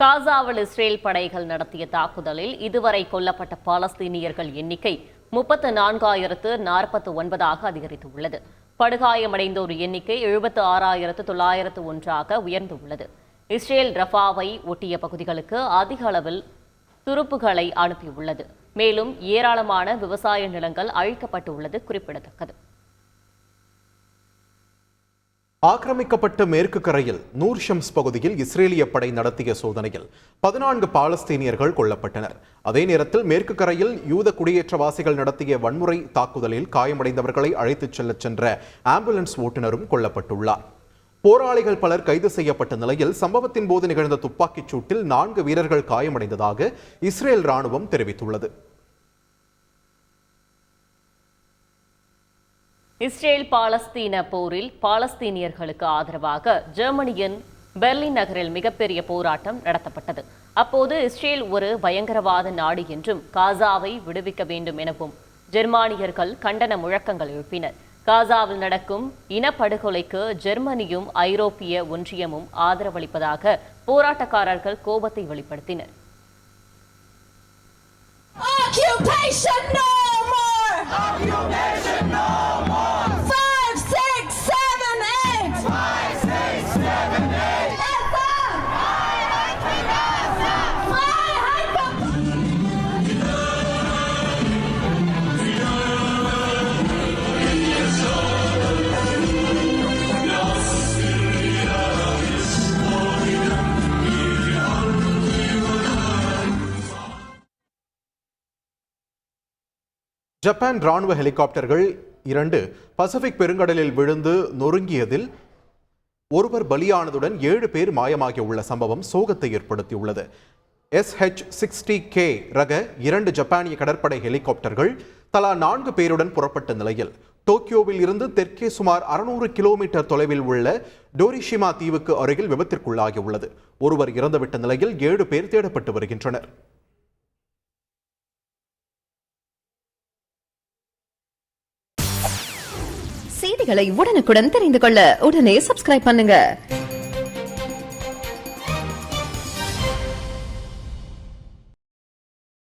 காசாவில் இஸ்ரேல் படைகள் நடத்திய தாக்குதலில் இதுவரை கொல்லப்பட்ட பாலஸ்தீனியர்கள் எண்ணிக்கை 34,049 அதிகரித்துள்ளது. படுகாயமடைந்தோர் எண்ணிக்கை 76,901 உயர்ந்துள்ளது. இஸ்ரேல் ரஃபாவை ஒட்டிய பகுதிகளுக்கு அதிக அளவில் துருப்புகளை அனுப்பியுள்ளது. மேலும் ஏராளமான விவசாய நிலங்கள் அழிக்கப்பட்டுள்ளது குறிப்பிடத்தக்கது. ஆக்கிரமிக்கப்பட்ட மேற்கு கரையில் நூர் ஷம்ஸ் பகுதியில் இஸ்ரேலிய படை நடத்திய சோதனையில் 14 பாலஸ்தீனியர்கள் கொல்லப்பட்டனர். அதே நேரத்தில் மேற்கு கரையில் யூத குடியேற்றவாசிகள் நடத்திய வன்முறை தாக்குதலில் காயமடைந்தவர்களை அழைத்துச் செல்லச் சென்ற ஆம்புலன்ஸ் ஓட்டுநரும் கொல்லப்பட்டுள்ளார். போராளிகள் பலர் கைது செய்யப்பட்ட நிலையில் சம்பவத்தின் போது நிகழ்ந்த துப்பாக்கிச் சூட்டில் 4 வீரர்கள் காயமடைந்ததாக இஸ்ரேல் ராணுவம் தெரிவித்துள்ளது. இஸ்ரேல் பாலஸ்தீன போரில் பாலஸ்தீனியர்களுக்கு ஆதரவாக ஜெர்மனியின் பெர்லின் நகரில் மிகப்பெரிய போராட்டம் நடத்தப்பட்டது. அப்போது இஸ்ரேல் ஒரு பயங்கரவாத நாடு என்றும் காசாவை விடுவிக்க வேண்டும் எனவும் ஜெர்மானியர்கள் கண்டன முழக்கங்கள் எழுப்பினர். காசாவில் நடக்கும் இனப்படுகொலைக்கு ஜெர்மனியும் ஐரோப்பிய ஒன்றியமும் ஆதரவளிப்பதாக போராட்டக்காரர்கள் கோபத்தை வெளிப்படுத்தினர். ஜப்பான் ராணுவ ஹெலிகாப்டர்கள் 2 பசிபிக் பெருங்கடலில் விழுந்து நொறுங்கியதில் ஒருவர் பலியானதுடன் 7 பேர் மாயமாகியுள்ள சம்பவம் சோகத்தை ஏற்படுத்தியுள்ளது. SH-60K ரக 2 ஜப்பானிய கடற்படை ஹெலிகாப்டர்கள் தலா 4 பேருடன் புறப்பட்ட நிலையில் டோக்கியோவில் இருந்து தெற்கே சுமார் 600 கிலோமீட்டர் தொலைவில் உள்ள டோரிஷிமா தீவுக்கு அருகில் விபத்திற்குள்ளாகியுள்ளது. ஒருவர் இறந்துவிட்ட நிலையில் 7 பேர் தேடப்பட்டு வருகின்றனர். செய்திகளை உடனுக்குடன் தெரிந்து கொள்ள உடனே சப்ஸ்கிரைப் பண்ணுங்க.